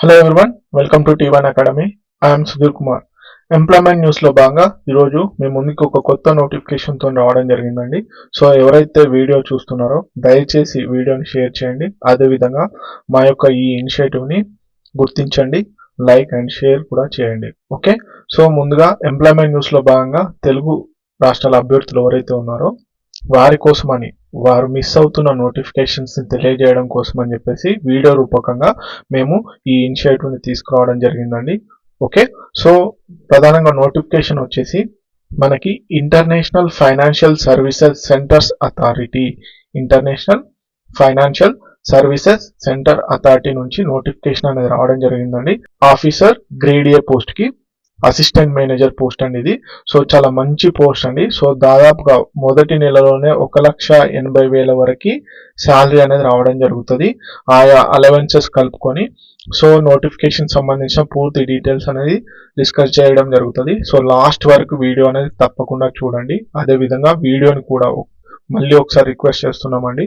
Hello everyone, welcome to T1 academy. I'm Sudheer Kumar. Employment న్యూస్లో భాగంగా ఈరోజు మీ ముందుకు ఒక కొత్త నోటిఫికేషన్తో రావడం జరిగిందండి. సో ఎవరైతే వీడియో చూస్తున్నారో దయచేసి వీడియోని షేర్ చేయండి. అదేవిధంగా మా యొక్క ఈ ఇనిషియేటివ్ని గుర్తించండి, లైక్ అండ్ షేర్ కూడా చేయండి. ఓకే, సో ముందుగా ఎంప్లాయ్మెంట్ న్యూస్లో భాగంగా తెలుగు రాష్ట్రాల అభ్యర్థులు ఎవరైతే ఉన్నారో వారి కోసమని, వారు మిస్ అవుతున్న నోటిఫికేషన్స్ ని తెలియజేయడం కోసం అని చెప్పేసి వీడియో రూపకంగా మేము ఈ ఇనిషియేటివ్ ని తీసుకురావడం జరిగిందండి. ఓకే, సో ప్రధానంగా నోటిఫికేషన్ వచ్చేసి మనకి international financial services centres authority, international financial services centre authority నుంచి నోటిఫికేషన్ అనేది రావడం జరిగిందండి. ఆఫీసర్ గ్రేడ్ ఏ పోస్ట్ కి అసిస్టెంట్ మేనేజర్ పోస్ట్ అండి ఇది. సో చాలా మంచి పోస్ట్ అండి. సో దాదాపుగా మొదటి నెలలోనే 1,80,000 వరకు శాలరీ అనేది రావడం జరుగుతుంది, ఆయా అలవెన్సెస్ కలుపుకొని. సో నోటిఫికేషన్ సంబంధించిన పూర్తి డీటెయిల్స్ అనేది డిస్కస్ చేయడం జరుగుతుంది. సో లాస్ట్ వరకు వీడియో అనేది తప్పకుండా చూడండి. అదేవిధంగా వీడియోని కూడా మళ్ళీ ఒకసారి రిక్వెస్ట్ చేస్తున్నామండి,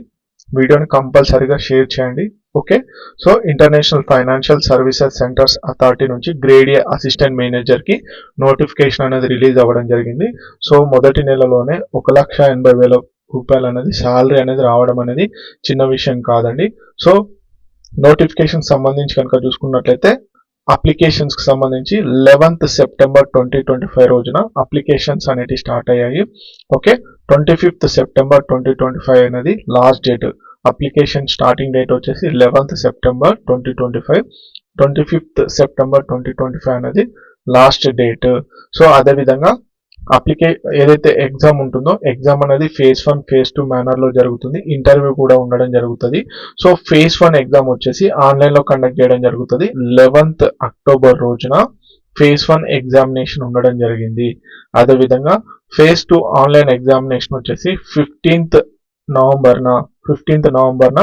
వీడియోని కంపల్సరీగా షేర్ చేయండి. Okay, so international financial services centres authority నుంచి గ్రేడ్ ఏ అసిస్టెంట్ మేనేజర్ కి నోటిఫికేషన్ అనేది రిలీజ్ అవ్వడం జరిగింది. సో మొదటి నెలలోనే 1,80,000 రూపాయలు అనేది శాలరీ అనేది రావడం అనేది చిన్న విషయం కాదండి. సో నోటిఫికేషన్ సంబంధించి కనుక చూసుకున్నట్లయితే అప్లికేషన్స్ కి సంబంధించి 11th సెప్టెంబర్ 2025 రోజున అప్లికేషన్స్ అనేవి స్టార్ట్ అయ్యాయి. ఓకే, 25th సెప్టెంబర్ 2025 అనేది last date. Application starting date వచ్చేసి 11th సెప్టెంబర్ 2025, 25th సెప్టెంబర్ 2025 అనేది లాస్ట్ డేట్. సో అదేవిధంగా ఏదైతే ఎగ్జామ్ ఉంటుందో ఎగ్జామ్ అనేది phase 1 phase 2 మేనర్ లో జరుగుతుంది. ఇంటర్వ్యూ కూడా ఉండడం జరుగుతుంది. సో phase 1 ఎగ్జామ్ వచ్చేసి ఆన్లైన్ లో కండక్ట్ చేయడం జరుగుతుంది. 11th అక్టోబర్ రోజున phase 1 ఎగ్జామినేషన్ ఉండడం జరిగింది. అదేవిధంగా phase 2 ఆన్లైన్ ఎగ్జామినేషన్ వచ్చేసి 15th నవంబర్న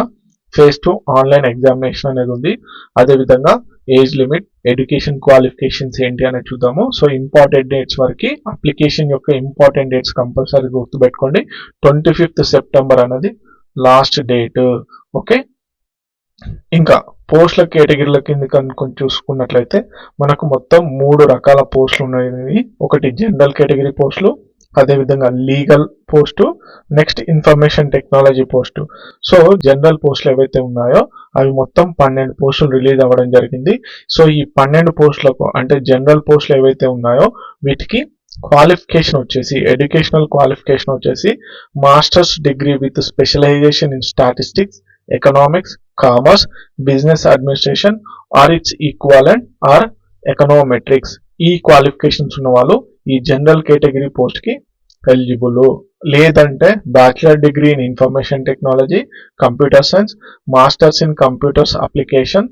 phase 2 ఆన్లైన్ ఎగ్జామినేషన్ అనేది ఉంది. అదేవిధంగా ఏజ్ లిమిట్, ఎడ్యుకేషన్ క్వాలిఫికేషన్స్ ఏంటి అనేది చూద్దాము. సో ఇంపార్టెంట్ డేట్స్ వరకు అప్లికేషన్ యొక్క ఇంపార్టెంట్ డేట్స్ కంపల్సరీ గుర్తుపెట్టుకోండి. 25th సెప్టెంబర్ అనేది లాస్ట్ డేట్. ఓకే, ఇంకా పోస్టుల కేటగిరీల కింద కనుక చూసుకున్నట్లయితే మనకు మొత్తం 3 రకాల పోస్టులు ఉన్నాయి. ఒకటి జనరల్ కేటగిరీ పోస్టులు, అదేవిధంగా legal post, next information technology post. So general పోస్టులు ఏవైతే ఉన్నాయో అవి మొత్తం 12 పోస్టులు రిలీజ్ అవ్వడం జరిగింది. సో ఈ 12 పోస్టులకు అంటే జనరల్ పోస్టులు ఏవైతే ఉన్నాయో వీటికి క్వాలిఫికేషన్ వచ్చేసి, ఎడ్యుకేషనల్ క్వాలిఫికేషన్ వచ్చేసి masters degree with specialization in statistics, economics, commerce, business administration or its equivalent or econometrics. ఈ క్వాలిఫికేషన్స్ ఉన్న వాళ్ళు ఈ జనరల్ కేటగిరీ పోస్ట్ కి ఎలిజిబుల్. లేదంటే bachelor degree in information technology, computer science, masters in computers application,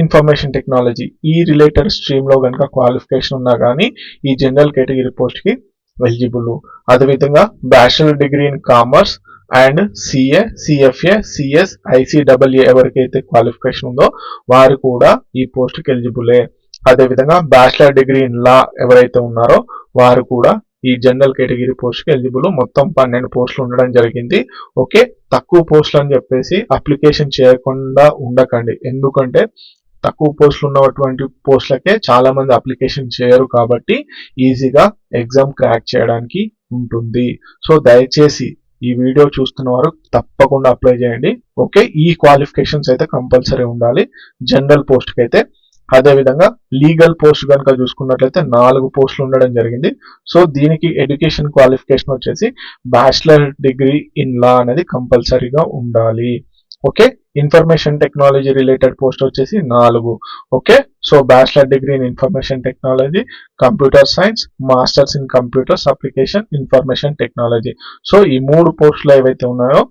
information technology ఈ related stream లో కనుక qualification ఉన్నా కానీ ఈ జనరల్ కేటగిరీ పోస్ట్ కి ఎలిజిబుల్. అదేవిధంగా bachelor degree in commerce and CA, CFA, CS, ICWA ఎవరికైతే క్వాలిఫికేషన్ ఉందో వారు కూడా ఈ పోస్ట్ కి ఎలిజిబులే. అదేవిధంగా బ్యాచిలర్ డిగ్రీ ఇన్ లా ఎవరైతే ఉన్నారో వారు కూడా ఈ జనరల్ కేటగిరీ పోస్ట్ కి ఎలిజిబుల్. మొత్తం 12 పోస్టులు ఉండడం జరిగింది. ఓకే, తక్కువ పోస్టులు అని చెప్పేసి అప్లికేషన్ చేయకుండా ఉండకండి, ఎందుకంటే తక్కువ పోస్టులు ఉన్నటువంటి పోస్టులకే చాలా మంది అప్లికేషన్ చేయరు కాబట్టి ఈజీగా ఎగ్జామ్ క్రాక్ చేయడానికి ఉంటుంది. సో దయచేసి ఈ వీడియో చూస్తున్న వారు తప్పకుండా అప్లై చేయండి. ఓకే, ఈ క్వాలిఫికేషన్స్ అయితే కంపల్సరీ ఉండాలి జనరల్ పోస్ట్ కి అయితే. అదేవిధంగా లీగల్ పోస్ట్ కనుక చూసుకున్నట్లయితే 4 పోస్టులు ఉండడం జరిగింది. సో దీనికి ఎడ్యుకేషన్ క్వాలిఫికేషన్ వచ్చేసి బ్యాచిలర్ డిగ్రీ ఇన్ లా అనేది కంపల్సరీగా ఉండాలి. Okay, information technology related post వచ్చేసి 4. Okay, so bachelor degree in information technology, computer science, masters in computers application, information technology. So ఈ 3 పోస్టులు ఏవైతే ఉన్నాయో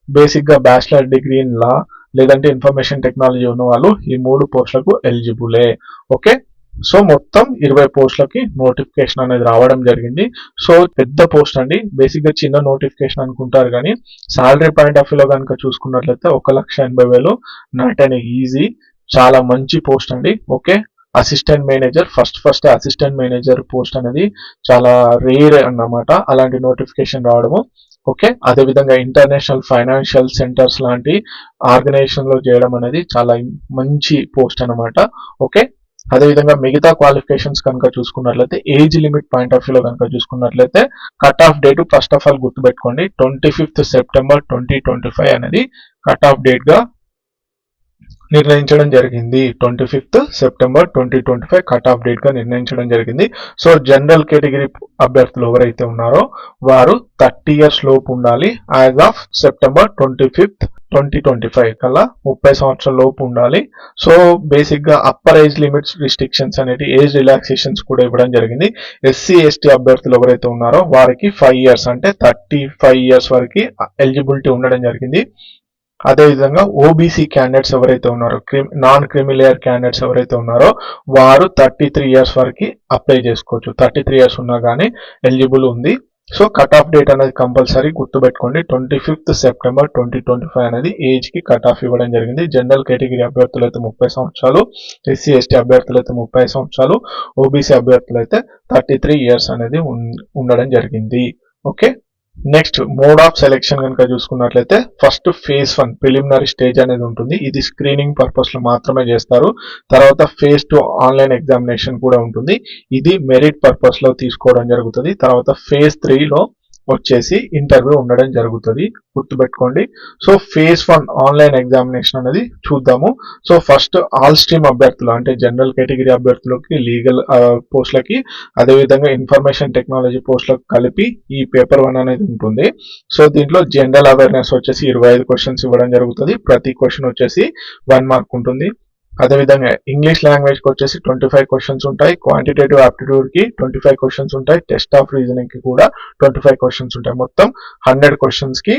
బేసిక్ గా బ్యాచిలర్ డిగ్రీ ఇన్ లా లేదంటే ఇన్ఫర్మేషన్ టెక్నాలజీ ఉన్న వాళ్ళు ఈ 3 పోస్టులకు ఎలిజిబులే. ఓకే, సో మొత్తం 20 పోస్టులకి నోటిఫికేషన్ అనేది రావడం జరిగింది. సో పెద్ద పోస్ట్ అండి, బేసిక్ గా చిన్న నోటిఫికేషన్ అనుకుంటారు కానీ సాలరీ పాయింట్ ఆఫ్ వ్యూలో కనుక చూసుకున్నట్లయితే 1,80,000 నాట్ అన్ ఈజీ, చాలా మంచి పోస్ట్ అండి. Okay, assistant manager first assistant manager post అనేది చాలా రేర్ అన్నమాట అలాంటి నోటిఫికేషన్ రావడము. ఓకే, అదేవిధంగా ఇంటర్నేషనల్ ఫైనాన్షియల్ సెంటర్స్ లాంటి ఆర్గనైజేషన్ లో చేయడం అనేది చాలా మంచి పోస్ట్ అనమాట. ఓకే, అదేవిధంగా మిగతా క్వాలిఫికేషన్స్ కనుక చూసుకున్నట్లయితే ఏజ్ లిమిట్ పాయింట్ ఆఫ్ వ్యూలో కనుక చూసుకున్నట్లయితే cut off date first of all గుర్తుపెట్టుకోండి 25th సెప్టెంబర్ 2025 అనేది కట్ ఆఫ్ డేట్ గా నిర్ణయించడం జరిగింది. 25th September 2025 cut off date గా నిర్ణయించడం జరిగింది. సో జనరల్ కేటగిరీ అభ్యర్థులు ఎవరైతే ఉన్నారో వారు 30 years లోపు ఉండాలి. యాజ్ ఆఫ్ సెప్టెంబర్ 25th 2025 కల్లా 30 సంవత్సరాల లోపు ఉండాలి. సో బేసిక్ గా అప్పర్ ఏజ్ లిమిట్స్ రిస్ట్రిక్షన్స్ అనేది ఏజ్ రిలాక్సేషన్స్ కూడా ఇవ్వడం జరిగింది. ఎస్సీ ఎస్టీ అభ్యర్థులు ఎవరైతే ఉన్నారో వారికి 5 years అంటే 35 years వరకు ఎలిజిబిలిటీ ఉండడం జరిగింది. అదేవిధంగా ఓబీసీ క్యాండిడేట్స్ ఎవరైతే ఉన్నారో నాన్ క్రిమిలేయర్ క్యాండిడేట్స్ ఎవరైతే ఉన్నారో వారు 33 years వరకు అప్లై చేసుకోవచ్చు. 33 years ఉన్నా కానీ ఎలిజిబుల్ ఉంది. సో కట్ ఆఫ్ డేట్ అనేది కంపల్సరీ గుర్తుపెట్టుకోండి. 25th సెప్టెంబర్ 2025 అనేది ఏజ్ కి కట్ ఆఫ్ ఇవ్వడం జరిగింది. జనరల్ కేటగిరీ అభ్యర్థులు అయితే 30 సంవత్సరాలు, ఎస్సీ ఎస్టీ అభ్యర్థులు అయితే 30 సంవత్సరాలు, ఓబీసీ అభ్యర్థులు అయితే 33 years అనేది ఉండడం జరిగింది. Okay, next mode of selection కనుక చూసుకున్నట్లయితే ఫస్ట్ ఫేజ్ 1 ప్రిలిమినరీ స్టేజ్ అనేది ఉంటుంది. ఇది స్క్రీనింగ్ పర్పస్ లో మాత్రమే చేస్తారు. తర్వాత ఫేజ్ 2 ఆన్లైన్ ఎగ్జామినేషన్ కూడా ఉంటుంది. ఇది మెరిట్ పర్పస్ లో తీసుకోవడం జరుగుతుంది. తర్వాత ఫేజ్ 3 లో వచ్చేసి ఇంటర్వ్యూ ఉండడం జరుగుతుంది. గుర్తుపెట్టుకోండి. సో ఫేజ్ 1 ఆన్లైన్ ఎగ్జామినేషన్ అనేది చూద్దాము. సో ఫస్ట్ ఆల్ స్ట్రీమ్ అభ్యర్థులు అంటే జనరల్ కేటగిరీ అభ్యర్థులకి, లీగల్ పోస్టులకి, అదేవిధంగా ఇన్ఫర్మేషన్ టెక్నాలజీ పోస్టులకు కలిపి ఈ పేపర్ 1 అనేది ఉంటుంది. సో దీంట్లో జనరల్ అవేర్నెస్ వచ్చేసి 25 క్వశ్చన్స్ ఇవ్వడం జరుగుతుంది. ప్రతి క్వశ్చన్ వచ్చేసి 1 మార్క్ ఉంటుంది. అదేవిధంగా ఇంగ్లీష్ లాంగ్వేజ్ కి వచ్చేసి 25 క్వశ్చన్స్ ఉంటాయి. క్వాంటిటేటివ్ ఆప్టిట్యూడ్ కి 25 క్వశ్చన్స్ ఉంటాయి. టెస్ట్ ఆఫ్ రీజనింగ్ కి కూడా 25 క్వశ్చన్స్ ఉంటాయి. మొత్తం 100 క్వశ్చన్స్ కి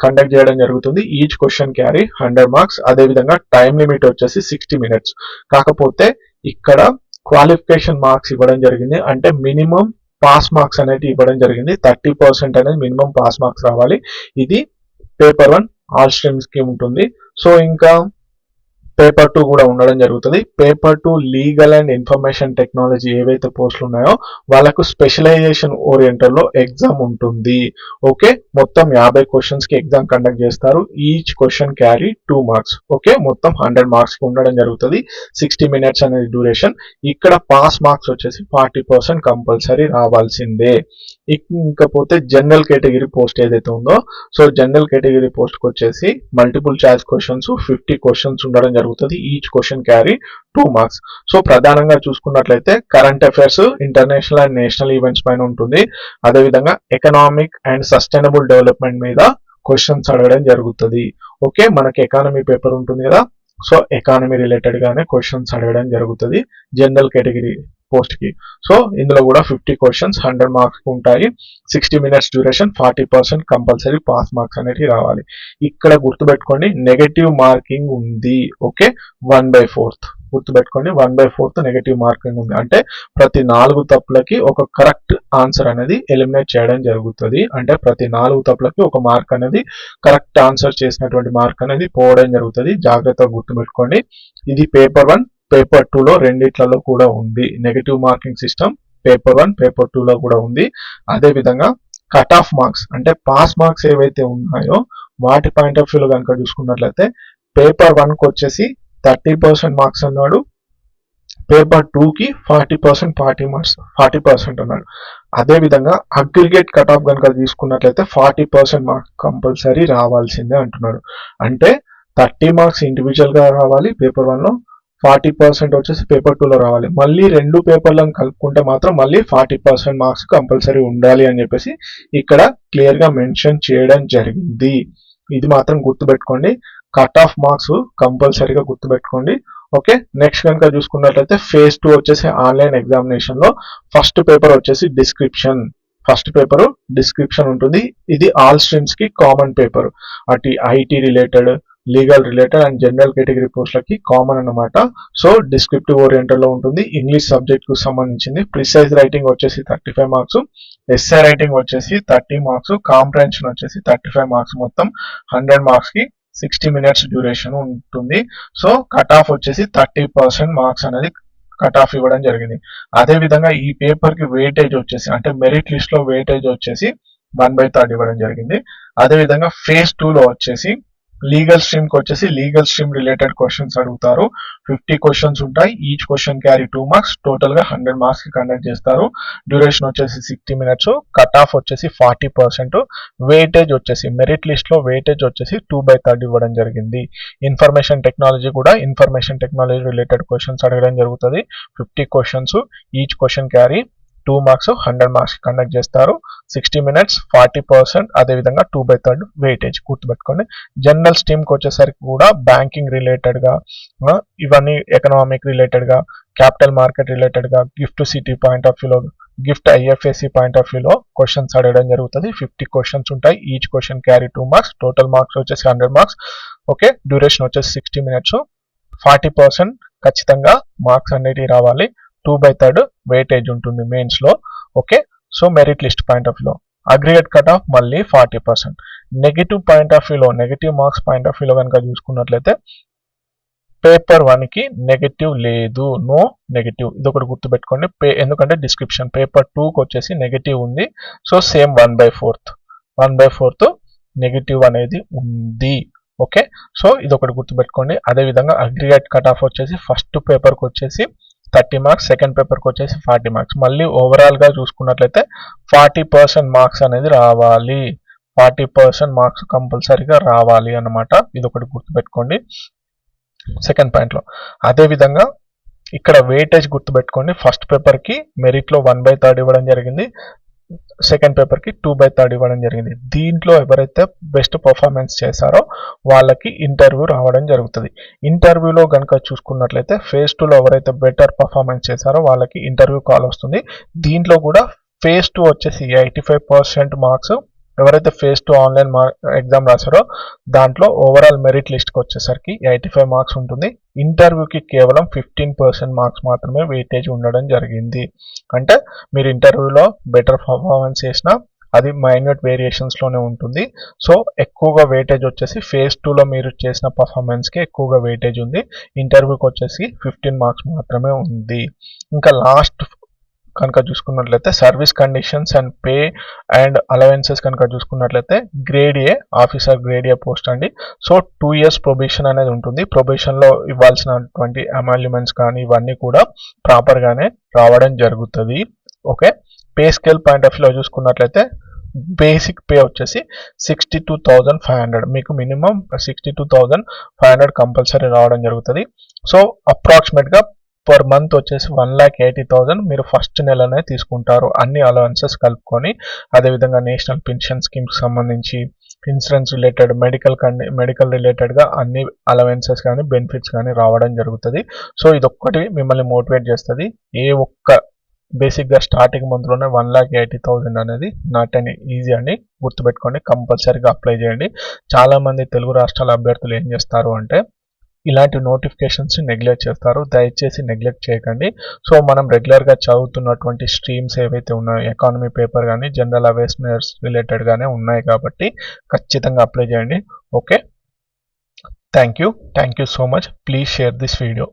కండక్ట్ చేయడం జరుగుతుంది. Each question carry 100 marks. అదేవిధంగా టైం లిమిట్ వచ్చేసి 60 minutes. కాకపోతే ఇక్కడ క్వాలిఫికేషన్ మార్క్స్ ఇవ్వడం జరిగింది. అంటే మినిమం పాస్ మార్క్స్ అనేది ఇవ్వడం జరిగింది. 30% అనేది మినిమం పాస్ మార్క్స్ రావాలి. ఇది పేపర్ 1 ఆల్ స్ట్రీమ్స్ కి ఉంటుంది. సో ఇంకా పేపర్ 2 కూడా ఉండడం జరుగుతుంది. Paper 2 legal and information technology ఏవైతే పోస్టులు ఉన్నాయో వాళ్ళకు స్పెషలైజేషన్ ఓరియంటెడ్ లో ఎగ్జామ్ ఉంటుంది. ఓకే, మొత్తం 50 క్వశ్చన్స్ కి ఎగ్జామ్ కండక్ట్ చేస్తారు. Each question carry 2 marks. Okay, మొత్తం 100 మార్క్స్ కి ఉండడం జరుగుతుంది. 60 minutes అనేది డ్యూరేషన్. ఇక్కడ పాస్ మార్క్స్ వచ్చేసి 40% కంపల్సరీ రావాల్సిందే. ఇంకపోతే జనరల్ కేటగిరీ పోస్ట్ ఏదైతే ఉందో, సో జనరల్ కేటగిరీ పోస్ట్ కి వచ్చేసి మల్టిపుల్ చాయిస్ క్వశ్చన్స్ 50 క్వశ్చన్స్ ఉండడం జరుగుతుంది. Each question carry 2 marks. So ప్రధానంగా చూసుకున్నట్లయితే current affairs, international and national events పైన ఉంటుంది. అదేవిధంగా ఎకనామిక్ అండ్ సస్టైనబుల్ డెవలప్మెంట్ మీద క్వశ్చన్స్ అడగడం జరుగుతుంది. ఓకే, మనకి ఎకానమీ పేపర్ ఉంటుంది కదా, సో ఎకానమీ రిలేటెడ్ గానే క్వశ్చన్స్ అడగడం జరుగుతుంది జనరల్ కేటగిరీ పోస్ట్ కి. సో ఇందులో కూడా 50 క్వశ్చన్స్ 100 మార్క్స్ ఉంటాయి. 60 minutes duration. 40% compulsory pass marks అనేవి రావాలి. ఇక్కడ గుర్తుపెట్టుకోండి నెగటివ్ మార్కింగ్ ఉంది. ఓకే, 1/4 గుర్తుపెట్టుకోండి. 1/4 నెగటివ్ మార్కింగ్ ఉంది. అంటే ప్రతి 4 తప్పులకి ఒక కరెక్ట్ ఆన్సర్ అనేది ఎలిమినేట్ చేయడం జరుగుతుంది. అంటే ప్రతి 4 తప్పులకి ఒక మార్క్ అనేది కరెక్ట్ ఆన్సర్ చేసినటువంటి మార్క్ అనేది పోవడం జరుగుతుంది. జాగ్రత్తగా గుర్తుపెట్టుకోండి. ఇది పేపర్ 1 పేపర్ 2 లో రెండిట్లలో కూడా ఉంది. Negative marking system paper 1 paper 2 లో కూడా ఉంది. అదే విధంగా కట్ ఆఫ్ మార్క్స్ అంటే పాస్ మార్క్స్ ఏవైతే ఉన్నాయో వాటి పాయింట్ ఆఫ్ వ్యూలో కనుక చూసుకున్నట్లయితే పేపర్ 1 కి వచ్చేసి 30% మార్క్స్ అన్నాడు. పేపర్ 2 కి 40% 40% అన్నాడు. అదే విధంగా అగ్రిగేట్ కట్ ఆఫ్ కనుక తీసుకున్నట్లయితే 40% మార్క్స్ కంపల్సరీ రావాల్సిందే అంటున్నాడు. అంటే 30 మార్క్స్ ఇండివిజువల్ గా రావాలి పేపర్ 1 లో, 40% వచ్చేసి పేపర్ 2 లో రావాలి. మళ్ళీ 2 పేపర్లను కలుపుకుంటే మాత్రం మళ్ళీ 40% మార్క్స్ కంపల్సరీ ఉండాలి అని చెప్పేసి ఇక్కడ క్లియర్ గా మెన్షన్ చేయడం జరిగింది. ఇది మాత్రం గుర్తుపెట్టుకోండి. కట్ ఆఫ్ మార్క్స్ కంపల్సరీగా గుర్తుపెట్టుకోండి. ఓకే, నెక్స్ట్ కనుక చూసుకున్నట్లయితే ఫేజ్ 2 వచ్చేసి ఆన్లైన్ ఎగ్జామినేషన్ లో ఫస్ట్ పేపర్ వచ్చేసి డిస్క్రిప్షన్. ఫస్ట్ పేపర్ డిస్క్రిప్షన్ ఉంటుంది. ఇది ఆల్ స్ట్రీమ్స్ కి కామన్ పేపర్. అటు IT related, legal related and general category పోస్టులకి కామన్ అన్నమాట. సో డిస్క్రిప్టివ్ ఓరియంటెడ్ లో ఉంటుంది. ఇంగ్లీష్ సబ్జెక్ట్ కు సంబంధించింది. ప్రిసైజ్ రైటింగ్ వచ్చేసి 35 మార్క్స్, ఎస్ఏ రైటింగ్ వచ్చేసి 30 మార్క్స్, కాంప్రహెన్షన్ వచ్చేసి 35 మార్క్స్. మొత్తం 100 మార్క్స్ కి 60 minutes డ్యూరేషన్ ఉంటుంది. సో కట్ ఆఫ్ వచ్చేసి 30% మార్క్స్ అనేది కట్ ఆఫ్ ఇవ్వడం జరిగింది. అదే విధంగా ఈ పేపర్ కి వెయిటేజ్ వచ్చేసి అంటే మెరిట్ లిస్ట్ లో వెయిటేజ్ వచ్చేసి 1/3 ఇవ్వడం జరిగింది. అదేవిధంగా ఫేజ్ 2లో వచ్చేసి లీగల్ స్ట్రీమ్ కి వచ్చేసి లీగల్ స్ట్రీమ్ రిలేటెడ్ క్వశ్చన్స్ అడుగుతారు. 50 క్వశ్చన్స్ ఉంటాయి. Each question carry 2 marks. Total గా 100 మార్క్స్ కి కండక్ట్ చేస్తారు. డ్యూరేషన్ వచ్చేసి 60 మినిట్స్. కట్ ఆఫ్ వచ్చేసి 40%. వెయిటేజ్ వచ్చేసి మెరిట్ లిస్ట్ లో వెయిటేజ్ వచ్చేసి 2/3 ఇవ్వడం జరిగింది. ఇన్ఫర్మేషన్ టెక్నాలజీ కూడా ఇన్ఫర్మేషన్ టెక్నాలజీ రిలేటెడ్ క్వశ్చన్స్ అడగడం జరుగుతుంది. 50 questions. Each question carry 2 marks. 100 marks conduct చేస్తారు. 60 మినిట్స్, 40%, అదేవిధంగా 2/3 వెయిటేజ్ గుర్తుపెట్టుకోండి. జనరల్ స్ట్రీమ్ కి వచ్చేసరికి కూడా బ్యాంకింగ్ రిలేటెడ్ గా, ఇవన్నీ ఎకనామిక్ రిలేటెడ్ గా, క్యాపిటల్ మార్కెట్ రిలేటెడ్ గా, గిఫ్ట్ సిటీ పాయింట్ ఆఫ్ వ్యూలో, గిఫ్ట్ ఐఎఫ్ఎస్సి పాయింట్ ఆఫ్ వ్యూలో క్వశ్చన్స్ అడగడం జరుగుతుంది. 50 క్వశ్చన్స్ ఉంటాయి. Each question carry 2 marks. Total marks వచ్చేసి 100 మార్క్స్. ఓకే, డ్యూరేషన్ వచ్చేసి 60 మినిట్స్. 40% ఖచ్చితంగా మార్క్స్ అనేటివి రావాలి. 2/3 వెయిటేజ్ ఉంటుంది మెయిన్స్ లో. Okay, so merit list point of వ్యూలో అగ్రిగేట్ కట్ ఆఫ్ మళ్ళీ 40%. నెగిటివ్ పాయింట్ ఆఫ్ వ్యూలో, నెగిటివ్ మార్క్స్ పాయింట్ ఆఫ్ వ్యూలో కనుక చూసుకున్నట్లయితే పేపర్ 1 కి నెగిటివ్ లేదు, నో నెగిటివ్. ఇది ఒకటి గుర్తుపెట్టుకోండి. ఎందుకంటే డిస్క్రిప్షన్ పేపర్ 2 కి వచ్చేసి నెగిటివ్ ఉంది. సో సేమ్ 1/4 నెగిటివ్ అనేది ఉంది. ఓకే, సో ఇది ఒకటి గుర్తుపెట్టుకోండి. అదేవిధంగా అగ్రిగేట్ కట్ ఆఫ్ వచ్చేసి ఫస్ట్ పేపర్కి వచ్చేసి 30 మార్క్స్, సెకండ్ పేపర్కి వచ్చేసి 40 మార్క్స్. మళ్ళీ ఓవరాల్ గా చూసుకున్నట్లయితే 40% మార్క్స్ అనేది రావాలి. 40% మార్క్స్ కంపల్సరీగా రావాలి అన్నమాట. ఇది ఒకటి గుర్తుపెట్టుకోండి సెకండ్ పాయింట్ లో. అదేవిధంగా ఇక్కడ వెయిటేజ్ గుర్తుపెట్టుకోండి. ఫస్ట్ పేపర్ కి మెరిట్ లో 1/3 ఇవ్వడం జరిగింది. సెకండ్ పేపర్ కి 2/3 ఇవ్వడం జరిగింది. దీంట్లో ఎవరైతే బెస్ట్ పర్ఫార్మెన్స్ చేశారో వాళ్ళకి ఇంటర్వ్యూ రావడం జరుగుతుంది. ఇంటర్వ్యూలో కనుక చూసుకున్నట్లయితే ఫేజ్ 2లో ఎవరైతే బెటర్ పర్ఫార్మెన్స్ చేశారో వాళ్ళకి ఇంటర్వ్యూ కాల్ వస్తుంది. దీంట్లో కూడా ఫేజ్ 2 వచ్చేసి 85% మార్క్స్. ఎవరైతే ఫేజ్ 2 ఆన్లైన్ ఎగ్జామ్ రాశారో దాంట్లో ఓవరాల్ మెరిట్ లిస్ట్కి వచ్చేసరికి 85 మార్క్స్ ఉంటుంది. ఇంటర్వ్యూకి కేవలం 15% మార్క్స్ మాత్రమే వెయిటేజ్ ఉండడం జరిగింది. అంటే మీరు ఇంటర్వ్యూలో బెటర్ పర్ఫార్మెన్స్ చేసినా అది మైన్యూట్ వేరియేషన్స్ లోనే ఉంటుంది. సో ఎక్కువగా వెయిటేజ్ వచ్చేసి ఫేజ్ 2లో మీరు చేసిన పర్ఫార్మెన్స్ కి ఎక్కువగా వెయిటేజ్ ఉంది. ఇంటర్వ్యూకి వచ్చేసి 15 మార్క్స్ మాత్రమే ఉంది. ఇంకా లాస్ట్ కనుక చూసుకున్నట్లయితే service conditions and pay and allowances కనుక చూసుకున్నట్లయితే grade A officer grade A post అండి. సో 2 years ప్రొబేషన్ అనేది ఉంటుంది. ప్రొబేషన్ లో ఇవ్వాల్సినటువంటి అమాల్యుమెంట్స్ కానీ ఇవన్నీ కూడా ప్రాపర్ గానే రావడం జరుగుతుంది. Okay, pay scale point of వ్యూలో చూసుకున్నట్లయితే బేసిక్ పే వచ్చేసి 62,500. మీకు మినిమం 62,500 కంపల్సరీ రావడం జరుగుతుంది. సో అప్రాక్సిమేట్ గా పర్ మంత్ వచ్చేసి 1,80,000 మీరు ఫస్ట్ నెలనే తీసుకుంటారు అన్ని అలవెన్సెస్ కలుపుకొని. అదేవిధంగా నేషనల్ పెన్షన్ స్కీమ్ కి సంబంధించి ఇన్సూరెన్స్ రిలేటెడ్, మెడికల్ రిలేటెడ్ గా అన్ని అలవెన్సెస్ కానీ బెనిఫిట్స్ కానీ రావడం జరుగుతుంది. సో ఇదొక్కటి మిమ్మల్ని మోటివేట్ చేస్తుంది. ఏ ఒక్క బేసిక్ గా స్టార్టింగ్ మంత్ లోనే 1,80,000 అనేది నాట్ అని ఈజీ అని గుర్తుపెట్టుకోండి. కంపల్సరీగా అప్లై చేయండి. చాలా మంది తెలుగు రాష్ట్రాల అభ్యర్థులు ఏం చేస్తారు అంటే ఇలాంటి నోటిఫికేషన్స్ నెగ్లెక్ట్ చేస్తారు. దయచేసి నెగ్లెక్ట్ చేయకండి. సో మనం రెగ్యులర్ గా చదువుతున్నటువంటి స్ట్రీమ్స్ ఏవైతే ఉన్నాయో ఎకానమీ పేపర్ కానీ జనరల్ అవేర్నెస్ రిలేటెడ్ గానే ఉన్నాయి కాబట్టి ఖచ్చితంగా అప్లై చేయండి. Okay, thank you so much. Please share this video.